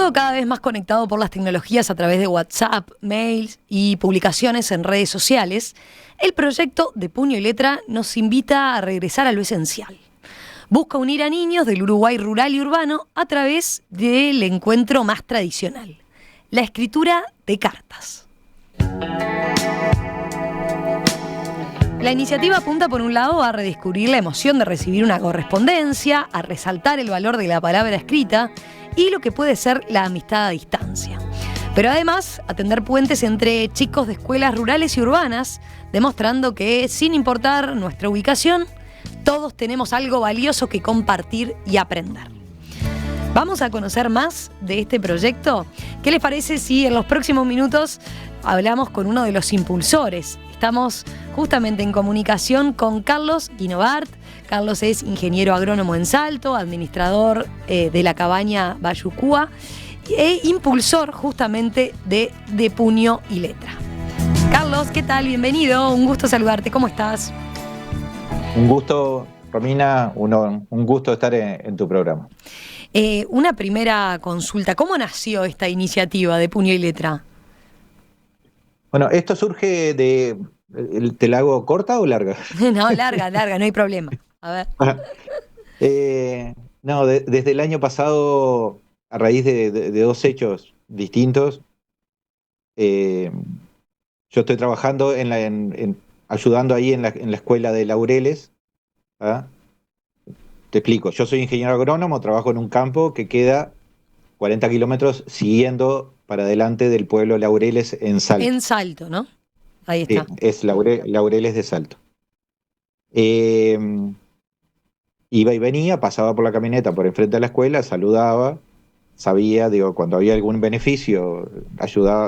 mundo cada vez más conectado por las tecnologías a través de WhatsApp, mails y publicaciones en redes sociales, el proyecto de Puño y Letra nos invita a regresar a lo esencial. Busca unir a niños del Uruguay rural y urbano a través del encuentro más tradicional, la escritura de cartas. La iniciativa apunta, por un lado, a redescubrir la emoción de recibir una correspondencia, a resaltar el valor de la palabra escrita y lo que puede ser la amistad a distancia. Pero además, a tender puentes entre chicos de escuelas rurales y urbanas, demostrando que, sin importar nuestra ubicación, todos tenemos algo valioso que compartir y aprender. ¿Vamos a conocer más de este proyecto? ¿Qué les parece si en los próximos minutos hablamos con uno de los impulsores? Estamos justamente en comunicación con Carlos Guinovart. Carlos es ingeniero agrónomo en Salto, administrador de la cabaña Bayucúa e impulsor justamente de Puño y Letra. Carlos, ¿qué tal? Bienvenido, un gusto saludarte. ¿Cómo estás? Un gusto, Romina, un gusto estar en tu programa. Una primera consulta, ¿cómo nació esta iniciativa de Puño y Letra? Bueno, esto surge de... ¿Te la hago corta o larga? No, larga, no hay problema. A ver. No, desde el año pasado, a raíz de dos hechos distintos, yo estoy trabajando ayudando ahí en la escuela de Laureles. ¿Ah? Te explico, yo soy ingeniero agrónomo, trabajo en un campo que queda 40 kilómetros siguiendo para adelante del pueblo Laureles en Salto. En Salto, ¿no? Ahí está. Sí, es Laureles de Salto. Iba y venía, pasaba por la camioneta por enfrente de la escuela, saludaba, sabía, cuando había algún beneficio,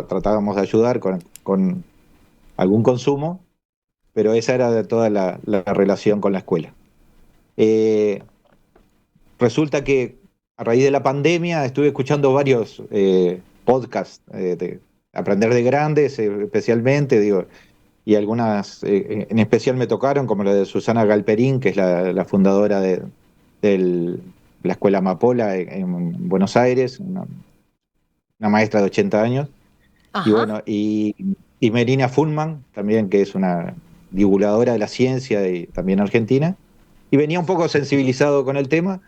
tratábamos de ayudar con algún consumo, pero esa era toda la relación con la escuela. Resulta que a raíz de la pandemia estuve escuchando varios podcasts de Aprender de Grandes, especialmente, y algunas en especial me tocaron, como la de Susana Galperín, que es la fundadora de la Escuela Amapola en Buenos Aires, una maestra de 80 años. Ajá. Y bueno, y Melina Fulman, también, que es una divulgadora de la ciencia y también argentina, y venía un poco sensibilizado con el tema,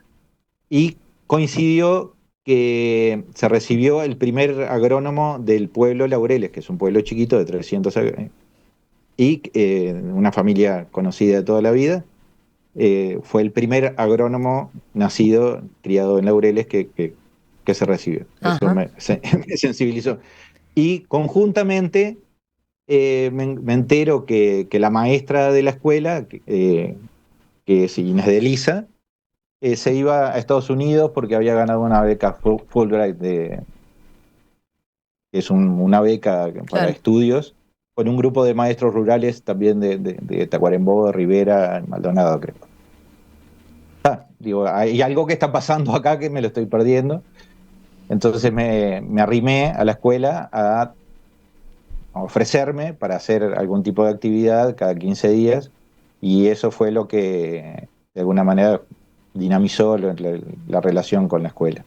y coincidió que se recibió el primer agrónomo del pueblo Laureles, que es un pueblo chiquito de 300 y una familia conocida de toda la vida. Fue el primer agrónomo nacido, criado en Laureles que se recibió. Ajá. Eso me sensibilizó. Y conjuntamente me entero que la maestra de la escuela, que es Inés de Elisa, se iba a Estados Unidos porque había ganado una beca Fulbright, que es una beca para Claro. estudios, con un grupo de maestros rurales también de Tacuarembó, de Rivera, Maldonado, creo. Hay algo que está pasando acá que me lo estoy perdiendo. Entonces me arrimé a la escuela a ofrecerme para hacer algún tipo de actividad cada 15 días, y eso fue lo que de alguna manera dinamizó la relación con la escuela.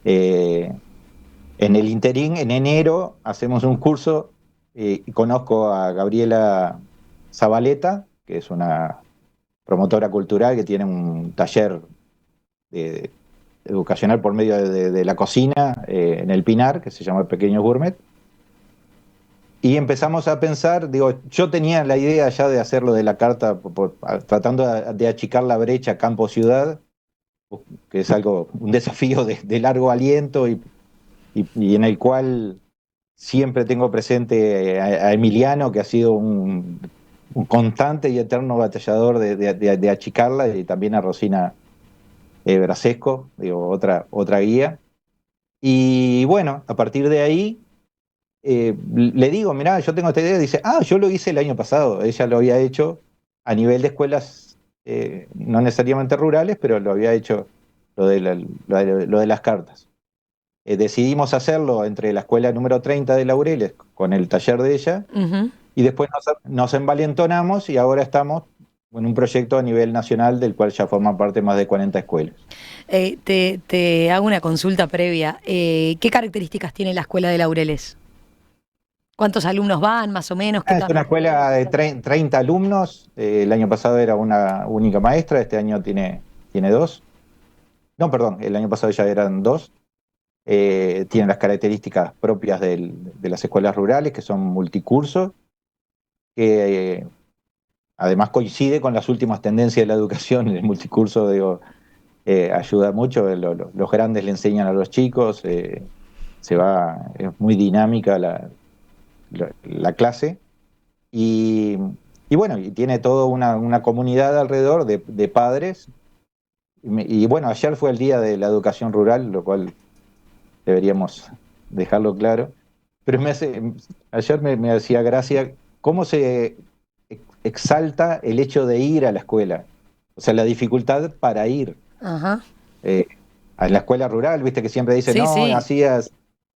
En el interín, en enero, hacemos un curso y conozco a Gabriela Zabaleta, que es una promotora cultural que tiene un taller educacional por medio de la cocina en el Pinar, que se llama Pequeños Gourmet. Y empezamos a pensar, yo tenía la idea ya de hacerlo de la carta, tratando de achicar la brecha campo-ciudad, que es un desafío de largo aliento y en el cual siempre tengo presente a Emiliano, que ha sido un constante y eterno batallador de achicarla, y también a Rosina Brasesco, otra guía. Y bueno, a partir de ahí le digo, mirá, yo tengo esta idea. Dice, yo lo hice el año pasado. Ella lo había hecho a nivel de escuelas, no necesariamente rurales, pero lo había hecho lo de las cartas. Decidimos hacerlo entre la escuela número 30 de Laureles, con el taller de ella, Uh-huh. y después nos envalentonamos, y ahora estamos bueno, un proyecto a nivel nacional del cual ya forman parte más de 40 escuelas. Te hago una consulta previa. ¿Qué características tiene la escuela de Laureles? ¿Cuántos alumnos van, más o menos? ¿Qué Es una escuela de 30 alumnos. El año pasado era una única maestra, este año tiene dos. No, perdón, el año pasado ya eran dos. Tienen las características propias de las escuelas rurales, que son multicursos, que además coincide con las últimas tendencias de la educación. El multicurso, digo, ayuda mucho. Los grandes le enseñan a los chicos, es muy dinámica la clase. Y, y bueno, y tiene toda una comunidad alrededor de padres. Y bueno, ayer fue el día de la educación rural, lo cual deberíamos dejarlo claro. Pero ayer me hacía gracia cómo se exalta el hecho de ir a la escuela. O sea, la dificultad para ir. Ajá. Eh, a la escuela rural, viste que siempre dicen, Sí, no, sí. hacías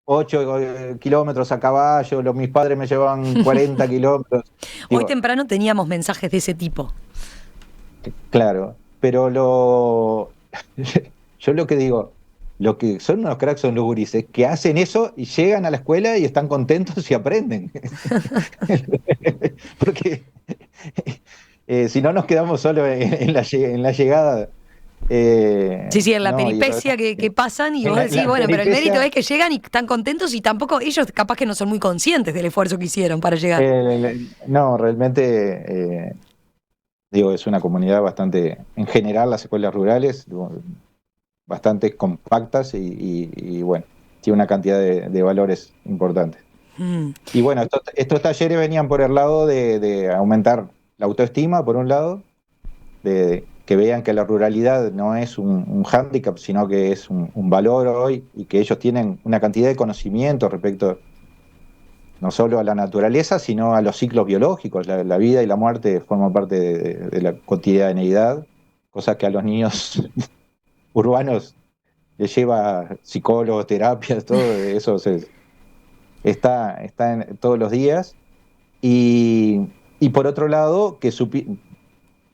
8 kilómetros a caballo, mis padres me llevaban 40 kilómetros. Hoy Digo, temprano teníamos mensajes de ese tipo. claro, pero yo lo que digo, lo que son unos cracks son los gurises, que hacen eso y llegan a la escuela y están contentos y aprenden. Porque si no nos quedamos solo en la llegada. Sí, sí, en la No, y peripecia que pasan y en vos decís, la bueno, pero el mérito peripecia, es que llegan y están contentos y tampoco ellos capaz que no son muy conscientes del esfuerzo que hicieron para llegar. no, realmente, digo, es una comunidad bastante, en general las escuelas rurales, digo, bastante compactas y, bueno, tiene una cantidad de valores importantes. Mm. Y bueno, estos talleres venían por el lado de aumentar la autoestima, por un lado, de que vean que la ruralidad no es un hándicap, sino que es un valor hoy y que ellos tienen una cantidad de conocimiento respecto no solo a la naturaleza, sino a los ciclos biológicos. La vida y la muerte forman parte de la cotidianeidad, cosas que a los niños urbanos les lleva psicólogos, terapias, todo eso está en todos los días. Y por otro lado,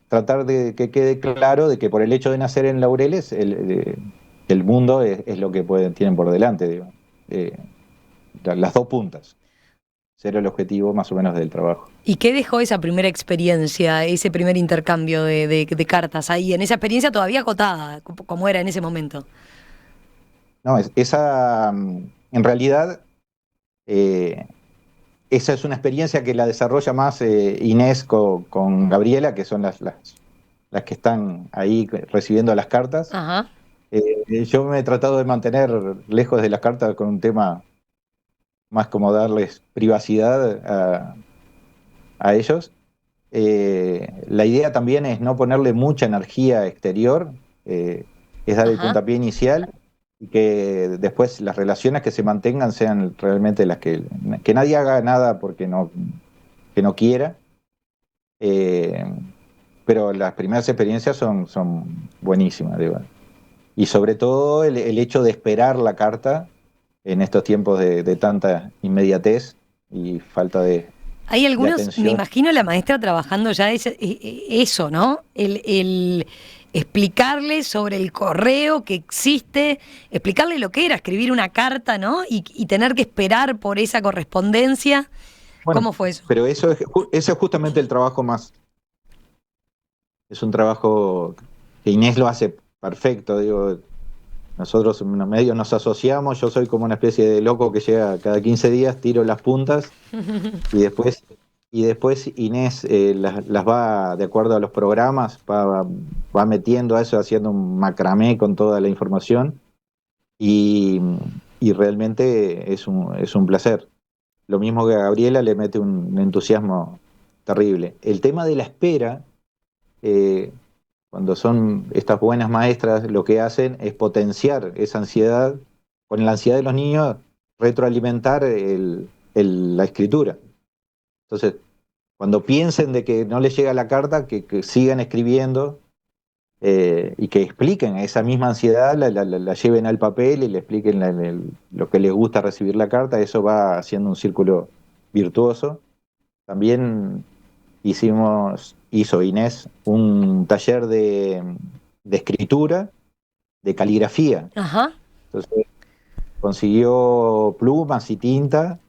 tratar de que quede claro de que por el hecho de nacer en Laureles, el mundo es lo que tienen por delante, digo. Eh, las dos puntas. Será el objetivo más o menos del trabajo. ¿Y qué dejó esa primera experiencia, ese primer intercambio de cartas ahí, en esa experiencia todavía acotada, como era en ese momento? No, en realidad, eh, esa es una experiencia que la desarrolla más Inés con Gabriela, que son las que están ahí recibiendo las cartas. Ajá. Yo me he tratado de mantener lejos de las cartas con un tema más como darles privacidad a ellos. La idea también es no ponerle mucha energía exterior, es dar el Ajá. puntapié inicial y que después las relaciones que se mantengan sean realmente que nadie haga nada porque que no quiera. eh, pero las primeras experiencias son buenísimas, digo. Y sobre todo el hecho de esperar la carta en estos tiempos de tanta inmediatez y falta Hay de algunos, me atención. imagino a la maestra trabajando ya eso, ¿no? El explicarle sobre el correo que existe, explicarle lo que era escribir una carta, ¿no? Y tener que esperar por esa correspondencia. Bueno, ¿Cómo fue eso? pero eso es justamente el trabajo más, es un trabajo que Inés lo hace perfecto, digo, nosotros en los medios nos asociamos, yo soy como una especie de loco que llega cada 15 días, tiro las puntas y después Inés las va, de acuerdo a los programas, va metiendo a eso, haciendo un macramé con toda la información y, y realmente es un placer. Lo mismo que a Gabriela le mete un entusiasmo terrible. El tema de la espera, eh, cuando son estas buenas maestras, lo que hacen es potenciar esa ansiedad, con la ansiedad de los niños, retroalimentar la escritura. Entonces, cuando piensen de que no les llega la carta, que sigan escribiendo y que expliquen esa misma ansiedad, la lleven al papel y le expliquen lo que les gusta recibir la carta, eso va haciendo un círculo virtuoso. También hizo Inés un taller de escritura, de caligrafía. Ajá. Entonces consiguió plumas y tinta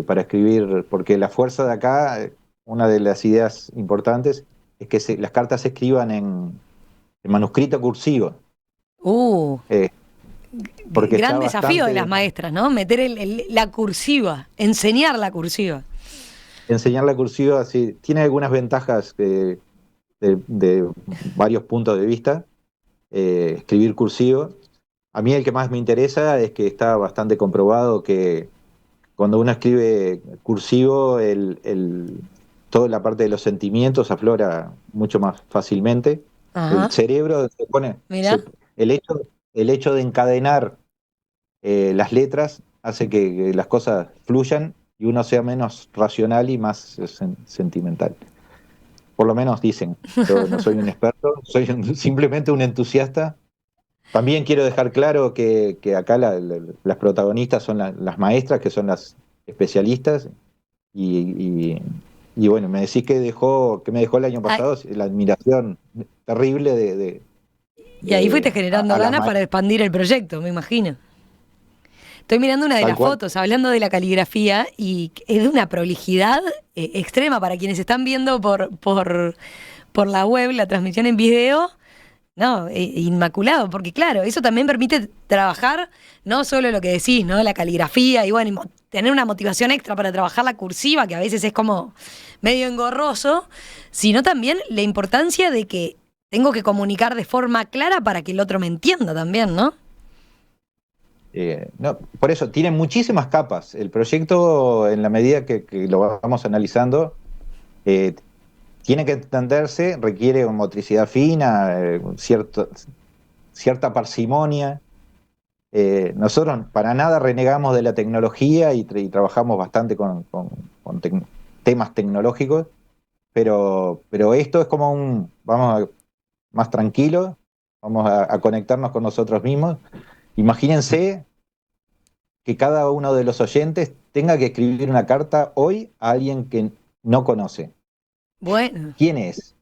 para escribir, porque la fuerza de acá, una de las ideas importantes, es que las cartas se escriban en manuscrito cursivo, Uh, eh, porque está Gran desafío de las bastante... maestras, ¿no? Meter la cursiva, enseñar la cursiva. Enseñar la cursiva sí, tiene algunas ventajas de varios puntos de vista. Escribir cursivo. A mí el que más me interesa es que está bastante comprobado que cuando uno escribe cursivo, toda la parte de los sentimientos aflora mucho más fácilmente. El Ajá, cerebro se pone, mira. el hecho de encadenar las letras hace que las cosas fluyan y uno sea menos racional y más sentimental. Por lo menos dicen. Yo no soy un experto, soy simplemente un entusiasta. También quiero dejar claro que acá las protagonistas son las maestras, que son las especialistas, y, y- y bueno, me decís que me dejó el año Ah, pasado la admiración terrible y ahí fuiste generando a las ganas para maestras, expandir el proyecto, me imagino. Estoy mirando una de tal las cual. fotos, hablando de la caligrafía, y es de una prolijidad extrema para quienes están viendo por la web, la transmisión en video. No, inmaculado, porque claro, eso también permite trabajar no solo lo que decís, ¿no? La caligrafía y bueno, tener una motivación extra para trabajar la cursiva, que a veces es como medio engorroso, sino también la importancia de que tengo que comunicar de forma clara para que el otro me entienda también, ¿no? No, por eso, tiene muchísimas capas. El proyecto, en la medida que lo vamos analizando, eh, tiene que entenderse, requiere motricidad fina, cierta parsimonia. Nosotros para nada renegamos de la tecnología y trabajamos bastante con temas tecnológicos, pero esto es como más tranquilo, vamos a conectarnos con nosotros mismos. Imagínense que cada uno de los oyentes tenga que escribir una carta hoy a alguien que no conoce. Bueno, ¿Quién es?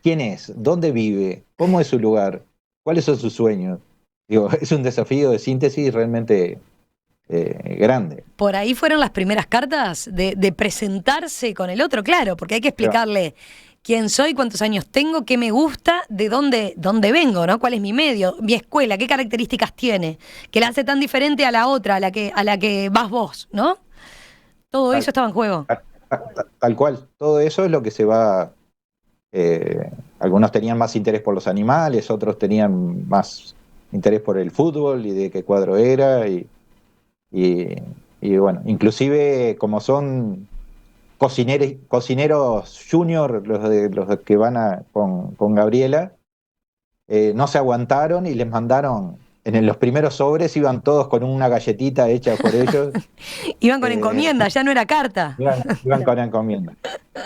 ¿Quién es? ¿Dónde vive? ¿Cómo es su lugar? ¿Cuáles son sus sueños? Digo, es un desafío de síntesis realmente grande. por ahí fueron las primeras cartas de presentarse con el otro, claro, porque hay que Pero, explicarle quién soy, cuántos años tengo, qué me gusta, de dónde vengo, ¿no? ¿Cuál es mi medio, mi escuela, qué características tiene, que la hace tan diferente a la otra, a la que vas vos, ¿no? Todo eso tal, estaba en juego. tal cual, todo eso es lo que se va. eh, Algunos tenían más interés por los animales, otros tenían más interés por el fútbol y de qué cuadro era. Y, y bueno, inclusive como son cocineros junior, los que van con Gabriela, no se aguantaron y les mandaron, los primeros sobres iban todos con una galletita hecha por ellos, Iban con eh, encomienda, ya no era carta. iban con encomienda.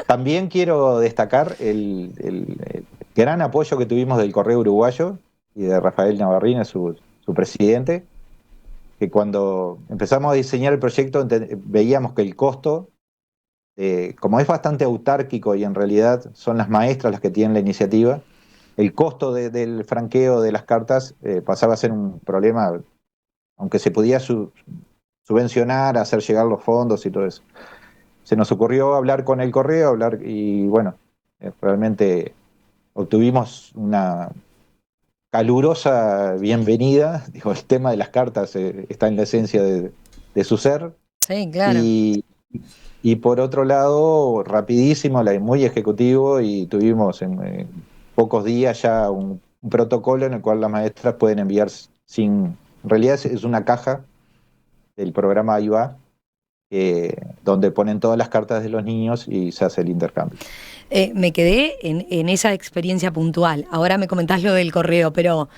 También quiero destacar el gran apoyo que tuvimos del Correo Uruguayo y de Rafael Navarrine, su presidente, que cuando empezamos a diseñar el proyecto veíamos que el costo, como es bastante autárquico y en realidad son las maestras las que tienen la iniciativa, el costo del franqueo de las cartas pasaba a ser un problema, aunque se podía subvencionar, hacer llegar los fondos y todo eso. Se nos ocurrió hablar con el correo, y bueno, realmente obtuvimos una calurosa bienvenida. Digo, el tema de las cartas está en la esencia de su ser. Sí, claro. Y, y por otro lado, rapidísimo, muy ejecutivo, y tuvimos en pocos días ya un protocolo en el cual las maestras pueden enviar en realidad es una caja del programa AIVA, donde ponen todas las cartas de los niños y se hace el intercambio. Me quedé en esa experiencia puntual. Ahora me comentás lo del correo, pero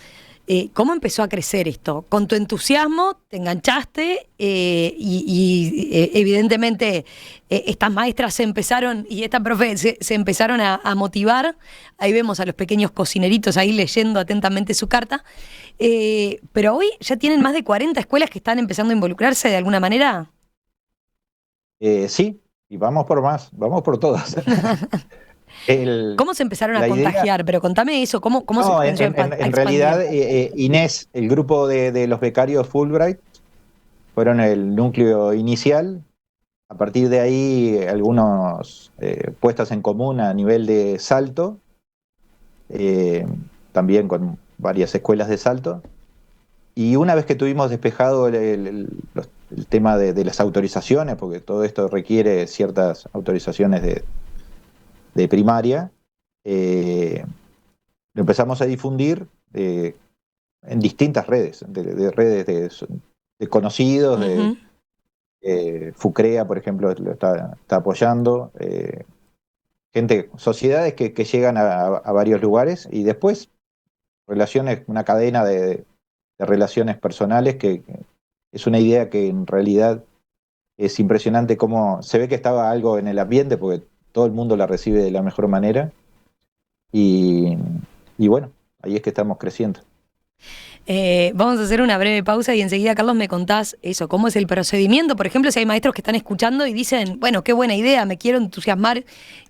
¿cómo empezó a crecer esto? Con tu entusiasmo te enganchaste y evidentemente estas maestras se empezaron y esta profe se empezaron a motivar. Ahí vemos a los pequeños cocineritos ahí leyendo atentamente su carta. Pero hoy ya tienen más de 40 escuelas que están empezando a involucrarse de alguna manera. Sí, y vamos por más, vamos por todas. ¿Cómo se empezaron a contagiar? Pero contame eso, ¿cómo se empezó a en realidad, Inés, el grupo de los becarios Fulbright, fueron el núcleo inicial. A partir de ahí, algunos puestas en común a nivel de Salto, también con varias escuelas de Salto. Y una vez que tuvimos despejado el tema de las autorizaciones, porque todo esto requiere ciertas autorizaciones de primaria, lo empezamos a difundir en distintas redes, de redes de conocidos, Uh-huh. FUCREA, por ejemplo, lo está apoyando, sociedades que llegan a varios lugares, y después relaciones, una cadena de relaciones personales, que es una idea que en realidad es impresionante cómo se ve que estaba algo en el ambiente, porque todo el mundo la recibe de la mejor manera, y bueno, ahí es que estamos creciendo. Vamos a hacer una breve pausa y enseguida, Carlos, me contás eso, cómo es el procedimiento. Por ejemplo, si hay maestros que están escuchando y dicen, bueno, qué buena idea, me quiero entusiasmar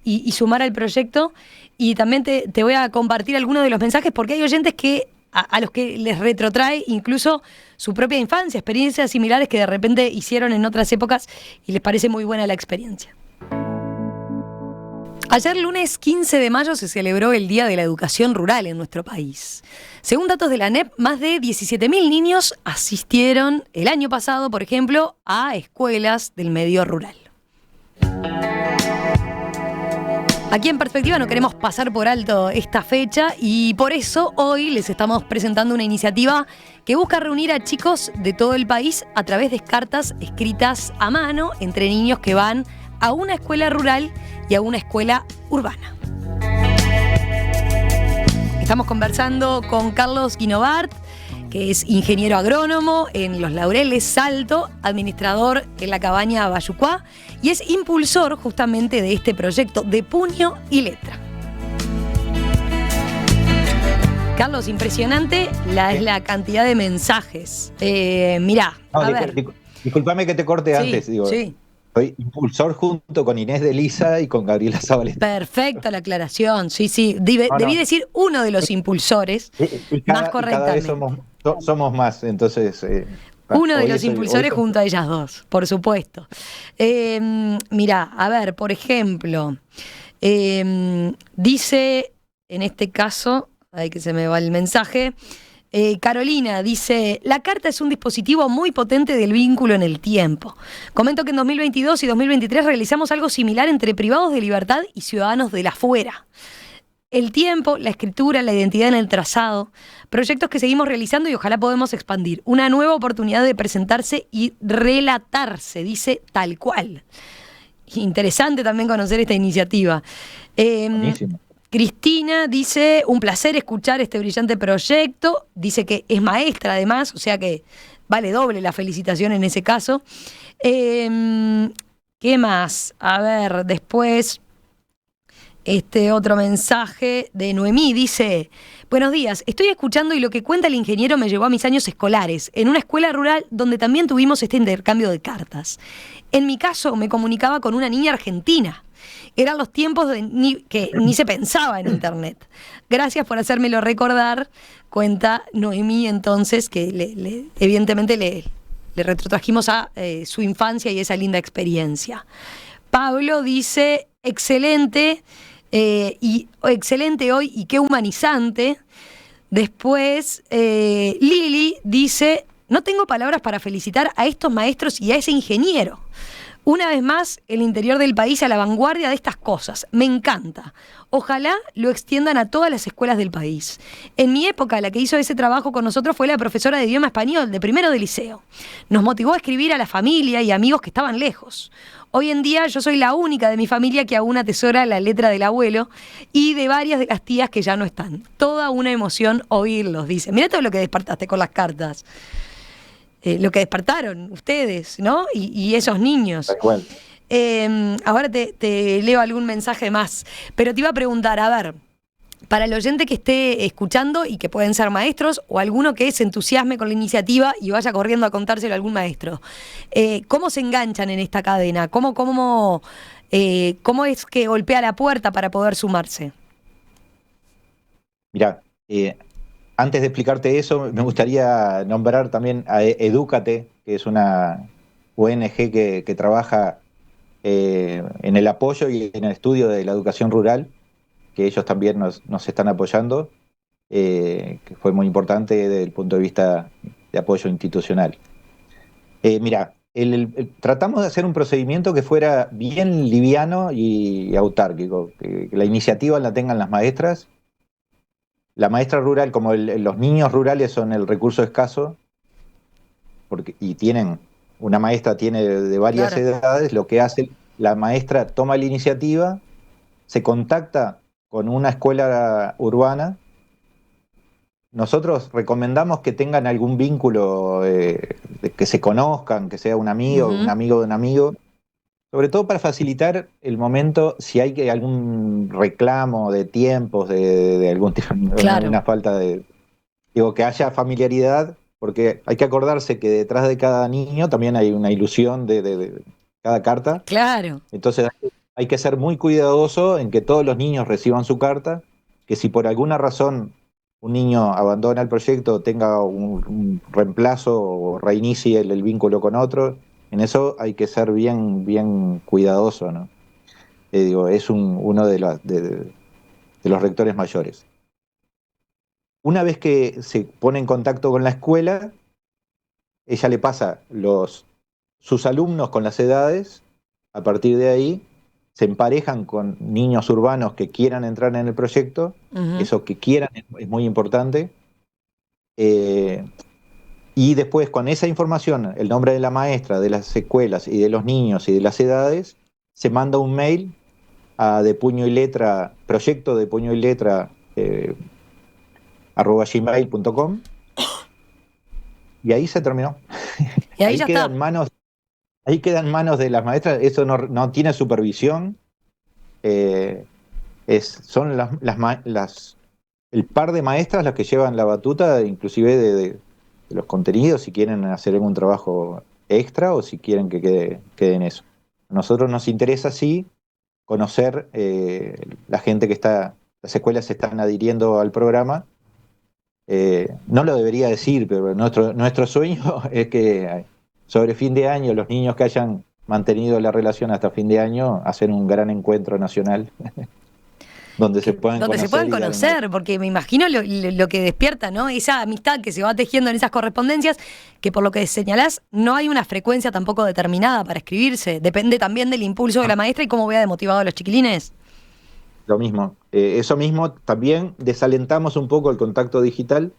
y sumar al proyecto. Y también te voy a compartir algunos de los mensajes, porque hay oyentes que a los que les retrotrae incluso su propia infancia, experiencias similares que de repente hicieron en otras épocas y les parece muy buena la experiencia. Ayer, lunes 15 de mayo, se celebró el Día de la Educación Rural en nuestro país. Según datos de la ANEP, más de 17.000 niños asistieron el año pasado, por ejemplo, a escuelas del medio rural. Aquí en Perspectiva no queremos pasar por alto esta fecha, y por eso hoy les estamos presentando una iniciativa que busca reunir a chicos de todo el país a través de cartas escritas a mano entre niños que van a una escuela rural y a una escuela urbana. Estamos conversando con Carlos Guinovart, que es ingeniero agrónomo en Los Laureles, Salto, administrador en la cabaña Bayucuá, y es impulsor justamente de este proyecto de puño y letra. Carlos, impresionante es la cantidad de mensajes. Mirá, discúlpame que te corte antes, Sí. Soy impulsor junto con Inés de Lisa y con Gabriela Zabaleta. Perfecta la aclaración, sí. Debí decir uno de los impulsores, más correctamente. Cada vez somos más, entonces... uno de los impulsores junto a ellas dos, por supuesto. Mirá, a ver, por ejemplo, dice, en este caso, ahí que se me va el mensaje, Carolina dice, la carta es un dispositivo muy potente del vínculo en el tiempo. Comento que en 2022 y 2023 realizamos algo similar entre privados de libertad y ciudadanos del afuera. El tiempo, la escritura, la identidad en el trazado, proyectos que seguimos realizando y ojalá podamos expandir. Una nueva oportunidad de presentarse y relatarse, dice tal cual. Interesante también conocer esta iniciativa. Buenísimo. Cristina dice, un placer escuchar este brillante proyecto. Dice que es maestra además, o sea que vale doble la felicitación en ese caso. ¿Qué más? A ver, después, otro mensaje de Noemí dice, buenos días, estoy escuchando y lo que cuenta el ingeniero me llevó a mis años escolares, en una escuela rural donde también tuvimos este intercambio de cartas. En mi caso me comunicaba con una niña argentina. Eran los tiempos que ni se pensaba en internet. Gracias por hacérmelo recordar, cuenta Noemí entonces, que evidentemente le retrotrajimos a su infancia y esa linda experiencia. Pablo dice, excelente, excelente hoy y qué humanizante. Después, Lili dice, no tengo palabras para felicitar a estos maestros y a ese ingeniero. Una vez más, el interior del país a la vanguardia de estas cosas. Me encanta. Ojalá lo extiendan a todas las escuelas del país. En mi época, la que hizo ese trabajo con nosotros fue la profesora de idioma español de primero de liceo. Nos motivó a escribir a la familia y amigos que estaban lejos. Hoy en día yo soy la única de mi familia que aún atesora la letra del abuelo y de varias de las tías que ya no están. Toda una emoción oírlos, dice. Mirá todo lo que despertaste con las cartas. Lo que despertaron ustedes, ¿no? Y esos niños. Tal cual. Ahora te leo algún mensaje más, pero te iba a preguntar, a ver, para el oyente que esté escuchando y que pueden ser maestros o alguno que se entusiasme con la iniciativa y vaya corriendo a contárselo a algún maestro, ¿cómo se enganchan en esta cadena? ¿Cómo ¿Cómo es que golpea la puerta para poder sumarse? Mirá, antes de explicarte eso, me gustaría nombrar también a Edúcate, que es una ONG que trabaja en el apoyo y en el estudio de la educación rural, que ellos también nos están apoyando, que fue muy importante desde el punto de vista de apoyo institucional. Mira, tratamos de hacer un procedimiento que fuera bien liviano y autárquico, que la iniciativa la tengan las maestras. La maestra rural, como los niños rurales son el recurso escaso, y una maestra tiene de varias Claro. edades, lo que hace, la maestra toma la iniciativa, se contacta con una escuela urbana. Nosotros recomendamos que tengan algún vínculo, que se conozcan, que sea un amigo Ujú. de un amigo, sobre todo para facilitar el momento si hay algún reclamo de tiempos, de algún Claro. una falta de, digo, que haya familiaridad, porque hay que acordarse que detrás de cada niño también hay una ilusión de cada carta. Claro. Entonces hay que ser muy cuidadoso en que todos los niños reciban su carta, que si por alguna razón un niño abandona el proyecto, tenga un reemplazo o reinicie el vínculo con otro. En eso hay que ser bien, bien cuidadoso, ¿no? Digo, es uno de los rectores mayores. Una vez que se pone en contacto con la escuela, ella le pasa sus alumnos con las edades. A partir de ahí se emparejan con niños urbanos que quieran entrar en el proyecto. Ujú. Eso que quieran es muy importante. Y después, con esa información, el nombre de la maestra, de las escuelas y de los niños y de las edades, se manda un mail a de puño y letra, proyecto de puño y letra, @gmail.com, y ahí se terminó. Y ahí Ahí ya queda está. en manos, ahí queda en manos de las maestras. Eso no tiene supervisión. eh, Son el par de maestras las que llevan la batuta, inclusive de los contenidos, si quieren hacer algún trabajo extra o si quieren que quede en eso. A nosotros nos interesa, sí, conocer la gente las escuelas se están adhiriendo al programa. No lo debería decir, pero nuestro sueño es que sobre fin de año, los niños que hayan mantenido la relación hasta fin de año, hacer un gran encuentro nacional donde se puedan Donde se puedan conocer y dar una... conocer, porque me imagino lo que despierta, ¿no? Esa amistad que se va tejiendo en esas correspondencias, que por lo que señalás, no hay una frecuencia tampoco determinada para escribirse. Depende también del impulso de la maestra y cómo vea de motivado a los chiquilines. Lo mismo. Eso mismo, también desalentamos un poco el contacto digital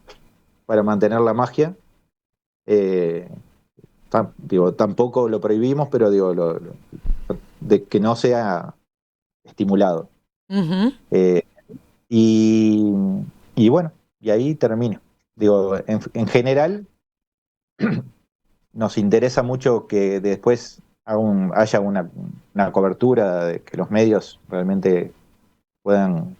para mantener la magia. Eh, Digo, tampoco lo prohibimos, pero digo, de que no sea estimulado. Ujú. Eh, y, y bueno, y ahí termino. Digo, en general, nos interesa mucho que después haya una cobertura, de que los medios realmente puedan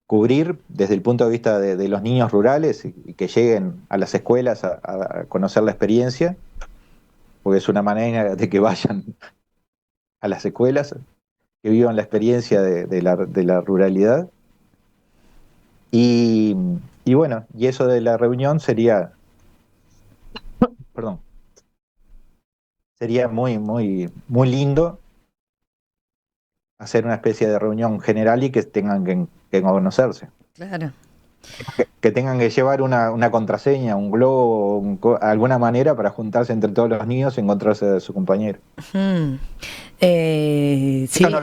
cubrir desde el punto de vista de los niños rurales y que lleguen a las escuelas a conocer la experiencia, porque es una manera de que vayan a las escuelas, que vivan la experiencia de la ruralidad. Y, y bueno, y eso de la reunión perdón, sería muy, muy, muy lindo hacer una especie de reunión general y que tengan que conocerse. Claro. Que tengan que llevar una contraseña, un globo, alguna manera para juntarse entre todos los niños y encontrarse de su compañero. Ujú. Esto Sí, no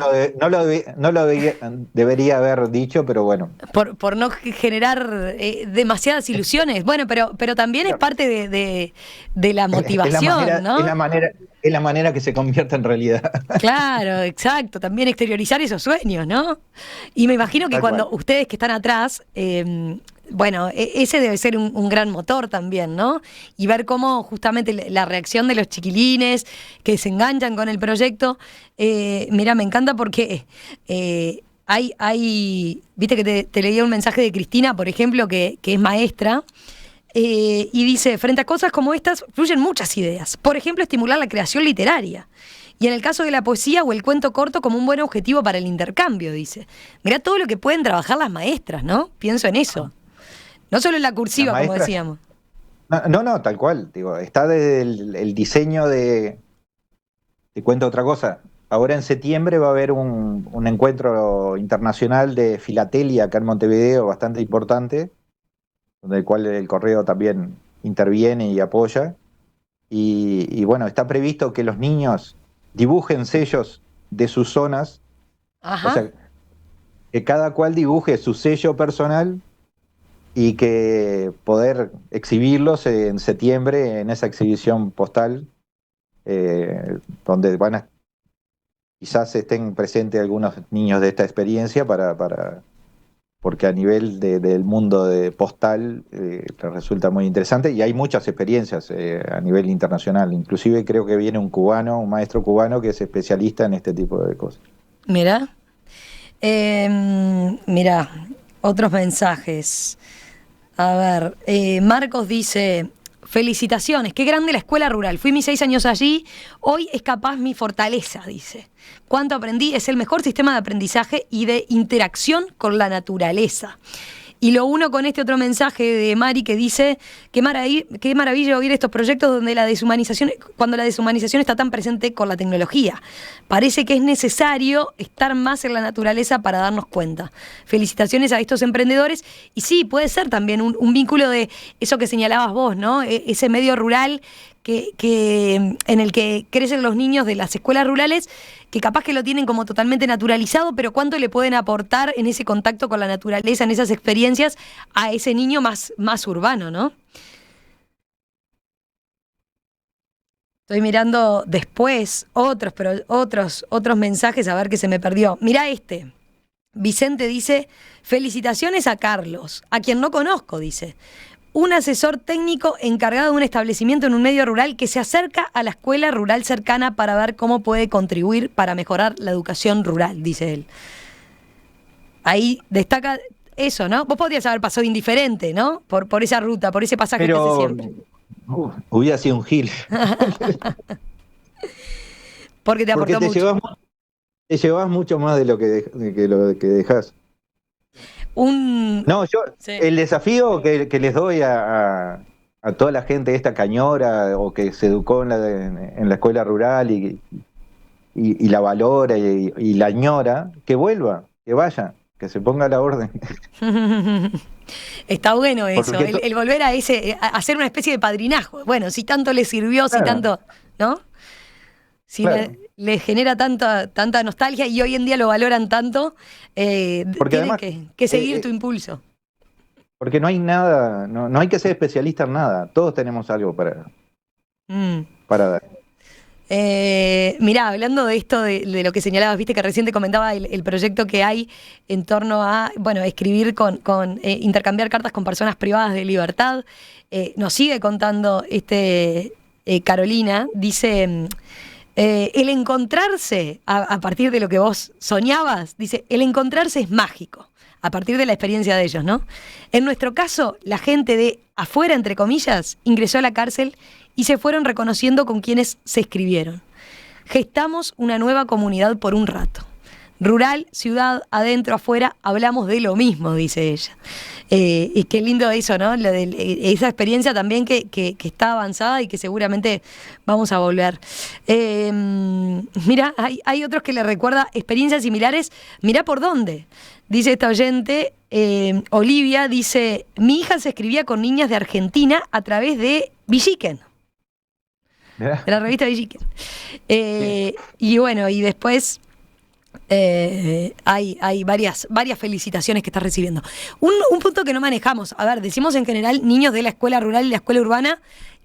lo debería haber dicho, pero bueno. por no generar demasiadas ilusiones. Bueno, pero también es parte de la Es la motivación, manera, es ¿no? la manera, es la manera que se convierta en realidad. Claro, exacto. También exteriorizar esos sueños, ¿no? Y me imagino que Tal cual. cuando ustedes que están atrás, bueno, ese debe ser un gran motor también, ¿no? Y ver cómo justamente la reacción de los chiquilines que se enganchan con el proyecto. Mira, me encanta porque viste que te leía un mensaje de Cristina, por ejemplo, que es maestra. Y dice, frente a cosas como estas, fluyen muchas ideas. Por ejemplo, estimular la creación literaria. Y en el caso de la poesía o el cuento corto como un buen objetivo para el intercambio, dice. Mirá todo lo que pueden trabajar las maestras, ¿no? Pienso en eso. No solo en la cursiva, como decíamos. No, tal cual. Digo, está desde el diseño de... Te cuento otra cosa. Ahora en septiembre va a haber un encuentro internacional de filatelia acá en Montevideo, bastante importante, donde el cual el Correo también interviene y apoya. Y bueno, está previsto que los niños dibujen sellos de sus zonas. Ajá. O sea, que cada cual dibuje su sello personal y que poder exhibirlos en septiembre en esa exhibición postal, donde quizás estén presentes algunos niños de esta experiencia porque a nivel del mundo postal les resulta muy interesante y hay muchas experiencias a nivel internacional. Inclusive creo que viene un maestro cubano que es especialista en este tipo de cosas. Mirá. Mirá, otros mensajes. A ver, Marcos dice... Felicitaciones, qué grande la escuela rural. Fui mis 6 años allí, hoy es capaz mi fortaleza, dice. Cuánto aprendí, es el mejor sistema de aprendizaje y de interacción con la naturaleza. Y lo uno con este otro mensaje de Mari que dice, qué maravilla oír estos proyectos donde cuando la deshumanización está tan presente con la tecnología. Parece que es necesario estar más en la naturaleza para darnos cuenta. Felicitaciones a estos emprendedores. Y sí, puede ser también un vínculo de eso que señalabas vos, ¿no? Ese medio rural en el que crecen los niños de las escuelas rurales, que capaz que lo tienen como totalmente naturalizado, pero cuánto le pueden aportar en ese contacto con la naturaleza, en esas experiencias, a ese niño más urbano, ¿no? Estoy mirando después otros mensajes a ver qué se me perdió. Mirá este. Vicente dice, felicitaciones a Carlos, a quien no conozco, dice. Un asesor técnico encargado de un establecimiento en un medio rural que se acerca a la escuela rural cercana para ver cómo puede contribuir para mejorar la educación rural, dice él. Ahí destaca eso, ¿no? Vos podrías haber pasado indiferente, ¿no? Por esa ruta, por ese pasaje que hace siempre. Hubiera sido un gil. Porque te aportó mucho. Te llevas mucho más de lo que dejás. Sí. El desafío que les doy a toda la gente esta cañora o que se educó en la escuela rural y la valora y la añora, que vuelva, que vaya, que se ponga a la orden. Está bueno eso, el volver a hacer una especie de padrinajo. Bueno, si tanto le sirvió, claro. Si tanto, ¿no? Si claro. le genera tanta nostalgia y hoy en día lo valoran tanto, tienen además, que seguir tu impulso. Porque no hay nada, no hay que ser especialista en nada, todos tenemos algo para dar. Mirá, hablando de esto, de lo que señalabas, viste que recién te comentaba el proyecto que hay en torno a, escribir intercambiar cartas con personas privadas de libertad. Nos sigue contando Carolina, dice... el encontrarse, a partir de lo que vos soñabas, dice, el encontrarse es mágico, a partir de la experiencia de ellos, ¿no? En nuestro caso, la gente de afuera, entre comillas, ingresó a la cárcel y se fueron reconociendo con quienes se escribieron. Gestamos una nueva comunidad por un rato. Rural, ciudad, adentro, afuera, hablamos de lo mismo, dice ella. Y qué lindo eso, ¿no? Esa experiencia también que está avanzada y que seguramente vamos a volver. Mira, hay otros que le recuerda experiencias similares. Mirá por dónde. Dice esta oyente, Olivia, dice, mi hija se escribía con niñas de Argentina a través de Villiquen. De la revista Villiquen. Y bueno, y después... hay varias felicitaciones que estás recibiendo. Un punto que no manejamos, a ver, decimos en general niños de la escuela rural y la escuela urbana,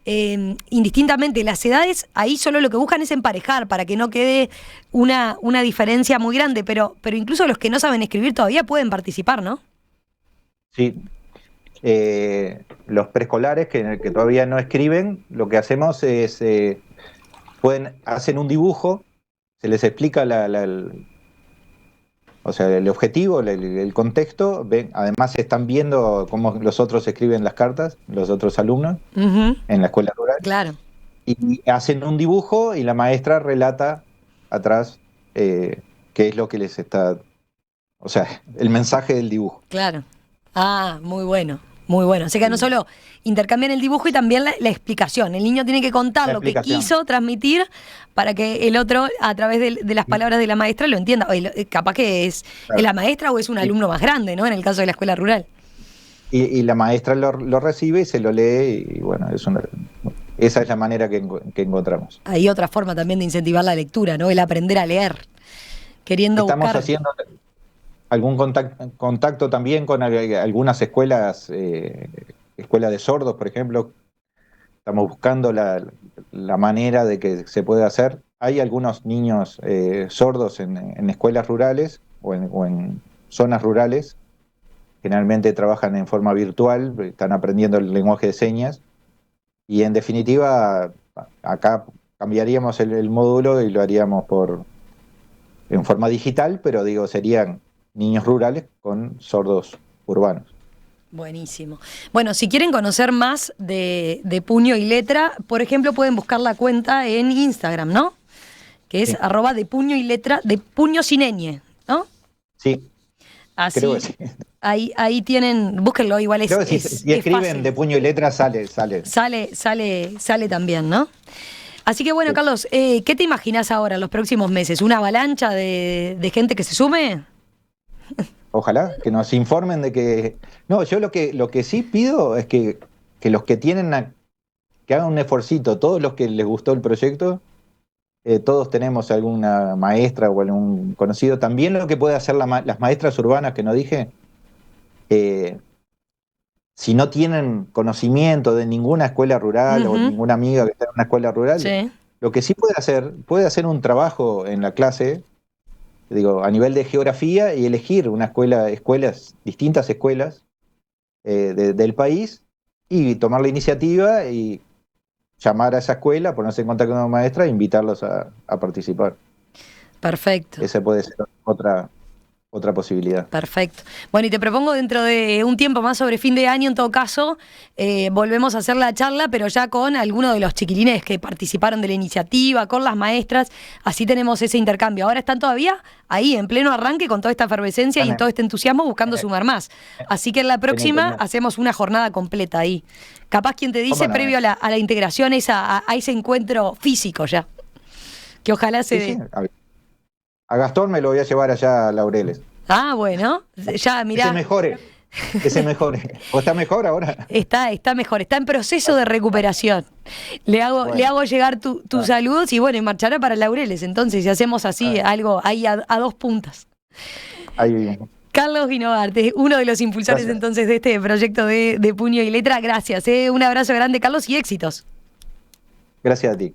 indistintamente las edades, ahí solo lo que buscan es emparejar para que no quede una diferencia muy grande, pero incluso los que no saben escribir todavía pueden participar, ¿no? Sí. Los preescolares que todavía no escriben, lo que hacemos es hacen un dibujo, se les explica el objetivo, el contexto, además están viendo cómo los otros escriben las cartas, los otros alumnos, en la escuela rural. Claro. Y hacen un dibujo y la maestra relata atrás qué es lo que les está, o sea, el mensaje del dibujo. Claro. Ah, muy bueno. Muy bueno. O sea que no solo intercambian el dibujo y también la explicación. El niño tiene que contar lo que quiso transmitir para que el otro, a través de las palabras de la maestra, lo entienda. Capaz que es la maestra o es un alumno más grande, ¿no? En el caso de la escuela rural. Y la maestra lo recibe y se lo lee, y bueno, esa es la manera que encontramos. Hay otra forma también de incentivar la lectura, ¿no? El aprender a leer. Estamos haciendo algún contacto también con algunas escuelas, escuelas de sordos, por ejemplo. Estamos buscando la manera de que se pueda hacer. Hay algunos niños sordos en escuelas rurales o en zonas rurales. Generalmente trabajan en forma virtual, están aprendiendo el lenguaje de señas. Y en definitiva, acá cambiaríamos el módulo y lo haríamos en forma digital, pero digo, serían niños rurales con sordos urbanos. Buenísimo. Bueno, si quieren conocer más de Puño y Letra, por ejemplo, pueden buscar la cuenta en Instagram, ¿no? Que es sí. @de Puño y Letra, de Puño sin ñ, ¿no? Sí. Así, creo que sí. Ahí tienen, búsquenlo, igual es. Creo que si escriben fácil. De Puño y Letra sale. Sale también, ¿no? Así que bueno, sí. Carlos, ¿qué te imaginas ahora, los próximos meses? ¿Una avalancha de gente que se sume? Ojalá, que nos informen de que... No, yo lo que sí pido es que los que tienen que hagan un esforcito, todos los que les gustó el proyecto, todos tenemos alguna maestra o algún conocido, también lo que puede hacer las maestras urbanas que no dije, si no tienen conocimiento de ninguna escuela rural o ninguna amiga que está en una escuela rural, sí. Lo que sí puede hacer un trabajo en la clase, digo, a nivel de geografía y elegir una distintas escuelas del país y tomar la iniciativa y llamar a esa escuela, ponerse en contacto con una maestra e invitarlos a participar. Perfecto. Esa puede ser otra posibilidad. Perfecto. Bueno, y te propongo dentro de un tiempo más, sobre fin de año, en todo caso, volvemos a hacer la charla, pero ya con algunos de los chiquilines que participaron de la iniciativa, con las maestras, así tenemos ese intercambio. Ahora están todavía ahí, en pleno arranque, con toda esta efervescencia y en todo este entusiasmo, buscando sumar más. Así que en la próxima hacemos una jornada completa ahí. Capaz quien te dice, previo a la integración, a ese encuentro físico ya. Que ojalá se dé. Sí. A Gastón me lo voy a llevar allá a Laureles. Ah, bueno. Ya, mirá. Que se mejore. ¿O está mejor ahora? Está mejor, está en proceso de recuperación. Le hago llegar tus saludos y bueno, y marchará para Laureles. Entonces, si hacemos así, algo ahí a dos puntas. Ahí bien. Carlos Guinovart, uno de los impulsores entonces de este proyecto de Puño y Letra. Gracias. Un abrazo grande, Carlos, y éxitos. Gracias a ti.